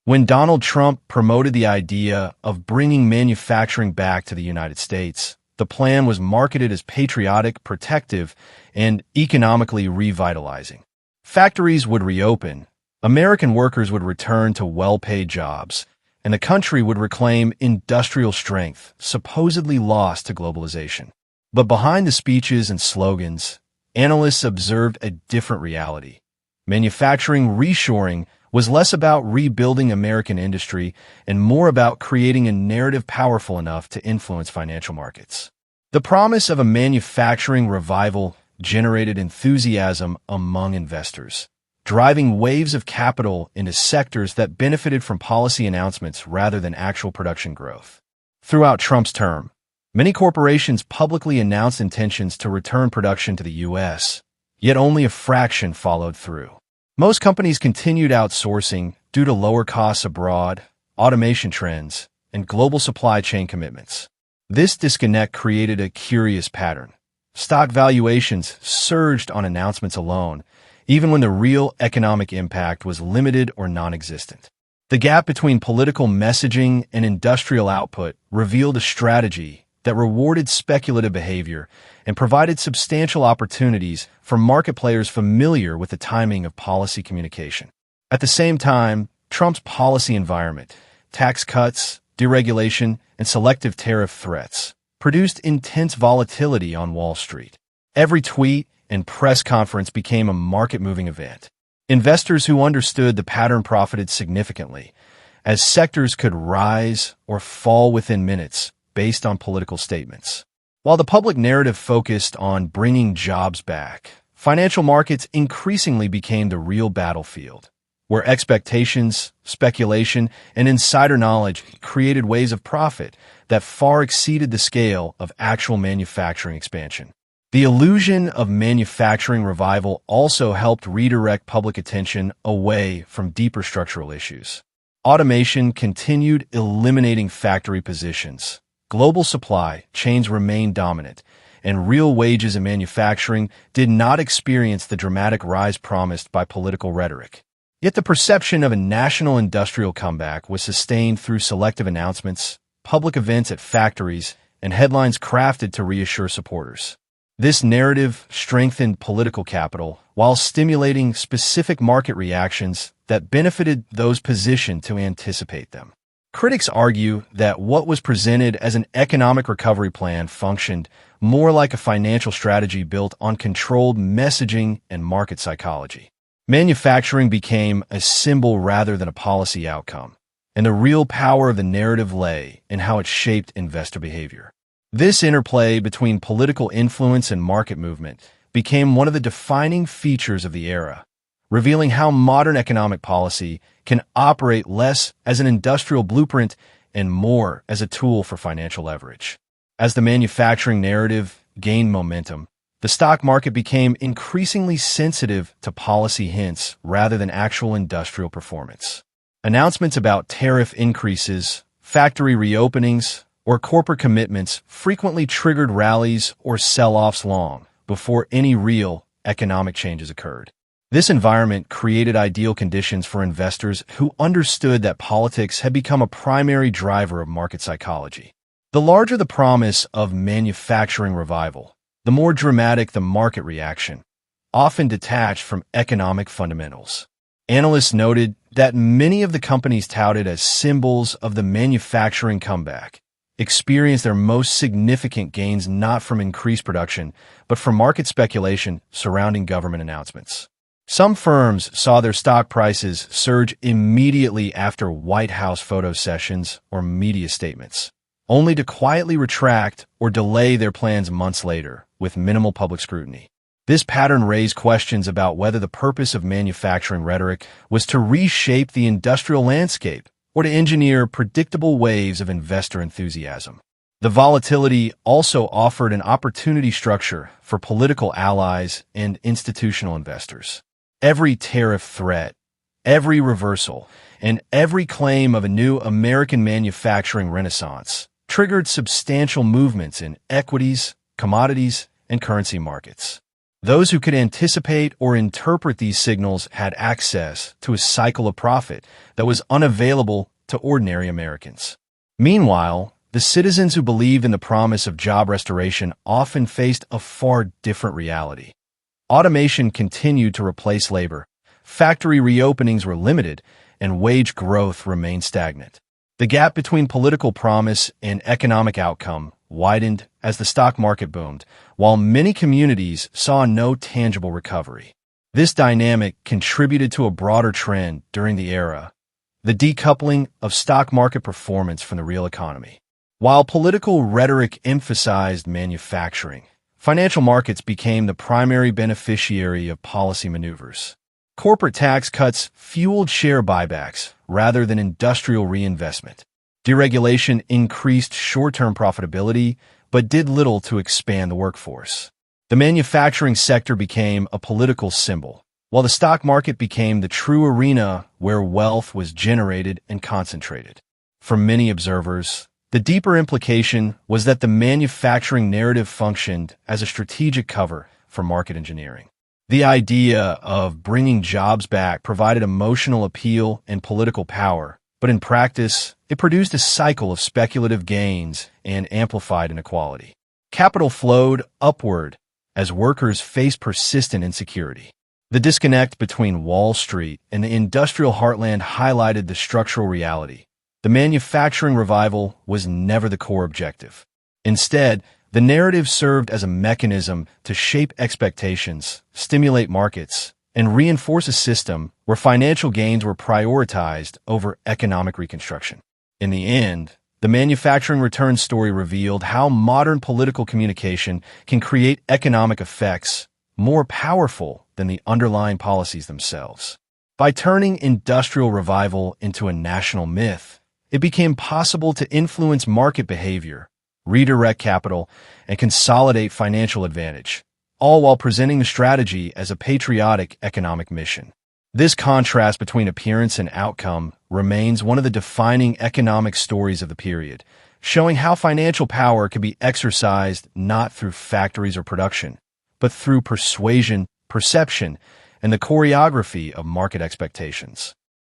When Donald Trump promoted the idea of bringing manufacturing back to the United States, the plan was marketed as patriotic, protective, and economically revitalizing. Factories would reopen, American workers would return to well-paid jobs, and the country would reclaim industrial strength, supposedly lost to globalization. But behind the speeches and slogans, analysts observed a different reality. Manufacturing reshoring was less about rebuilding American industry and more about creating a narrative powerful enough to influence financial markets. The promise of a manufacturing revival generated enthusiasm among investors, driving waves of capital into sectors that benefited from policy announcements rather than actual production growth. Throughout Trump's term, many corporations publicly announced intentions to return production to the U.S., yet only a fraction followed through. Most companies continued outsourcing due to lower costs abroad, automation trends, and global supply chain commitments. This disconnect created a curious pattern. Stock valuations surged on announcements alone, even when the real economic impact was limited or non-existent. The gap between political messaging and industrial output revealed a strategy that rewarded speculative behavior and provided substantial opportunities for market players familiar with the timing of policy communication. At the same time, Trump's policy environment, tax cuts, deregulation, and selective tariff threats produced intense volatility on Wall Street. Every tweet and press conference became a market-moving event. Investors who understood the pattern profited significantly, as sectors could rise or fall within minutes based on political statements. While the public narrative focused on bringing jobs back, financial markets increasingly became the real battlefield, where expectations, speculation, and insider knowledge created waves of profit that far exceeded the scale of actual manufacturing expansion. The illusion of manufacturing revival also helped redirect public attention away from deeper structural issues. Automation continued eliminating factory positions. Global supply chains remained dominant, and real wages in manufacturing did not experience the dramatic rise promised by political rhetoric. Yet the perception of a national industrial comeback was sustained through selective announcements, public events at factories, and headlines crafted to reassure supporters. This narrative strengthened political capital while stimulating specific market reactions that benefited those positioned to anticipate them. Critics argue that what was presented as an economic recovery plan functioned more like a financial strategy built on controlled messaging and market psychology. Manufacturing became a symbol rather than a policy outcome, and the real power of the narrative lay in how it shaped investor behavior. This interplay between political influence and market movement became one of the defining features of the era, revealing how modern economic policy can operate less as an industrial blueprint and more as a tool for financial leverage. As the manufacturing narrative gained momentum, the stock market became increasingly sensitive to policy hints rather than actual industrial performance. Announcements about tariff increases, factory reopenings, or corporate commitments frequently triggered rallies or sell-offs long before any real economic changes occurred. This environment created ideal conditions for investors who understood that politics had become a primary driver of market psychology. The larger the promise of manufacturing revival, the more dramatic the market reaction, often detached from economic fundamentals. Analysts noted that many of the companies touted as symbols of the manufacturing comeback experienced their most significant gains not from increased production, but from market speculation surrounding government announcements. Some firms saw their stock prices surge immediately after White House photo sessions or media statements, only to quietly retract or delay their plans months later with minimal public scrutiny. This pattern raised questions about whether the purpose of manufacturing rhetoric was to reshape the industrial landscape or to engineer predictable waves of investor enthusiasm. The volatility also offered an opportunity structure for political allies and institutional investors. Every tariff threat, every reversal, and every claim of a new American manufacturing renaissance triggered substantial movements in equities, commodities, and currency markets. Those who could anticipate or interpret these signals had access to a cycle of profit that was unavailable to ordinary Americans. Meanwhile, the citizens who believed in the promise of job restoration often faced a far different reality. Automation continued to replace labor, factory reopenings were limited, and wage growth remained stagnant. The gap between political promise and economic outcome widened as the stock market boomed, while many communities saw no tangible recovery. This dynamic contributed to a broader trend during the era, the decoupling of stock market performance from the real economy. While political rhetoric emphasized manufacturing, financial markets became the primary beneficiary of policy maneuvers. Corporate tax cuts fueled share buybacks rather than industrial reinvestment. Deregulation increased short-term profitability, but did little to expand the workforce. The manufacturing sector became a political symbol, while the stock market became the true arena where wealth was generated and concentrated. For many observers, the deeper implication was that the manufacturing narrative functioned as a strategic cover for market engineering. The idea of bringing jobs back provided emotional appeal and political power, but in practice, it produced a cycle of speculative gains and amplified inequality. Capital flowed upward as workers faced persistent insecurity. The disconnect between Wall Street and the industrial heartland highlighted the structural reality. The manufacturing revival was never the core objective. Instead, the narrative served as a mechanism to shape expectations, stimulate markets, and reinforce a system where financial gains were prioritized over economic reconstruction. In the end, the manufacturing return story revealed how modern political communication can create economic effects more powerful than the underlying policies themselves. By turning industrial revival into a national myth, it became possible to influence market behavior, redirect capital, and consolidate financial advantage, all while presenting the strategy as a patriotic economic mission. This contrast between appearance and outcome remains one of the defining economic stories of the period, showing how financial power can be exercised not through factories or production, but through persuasion, perception, and the choreography of market expectations.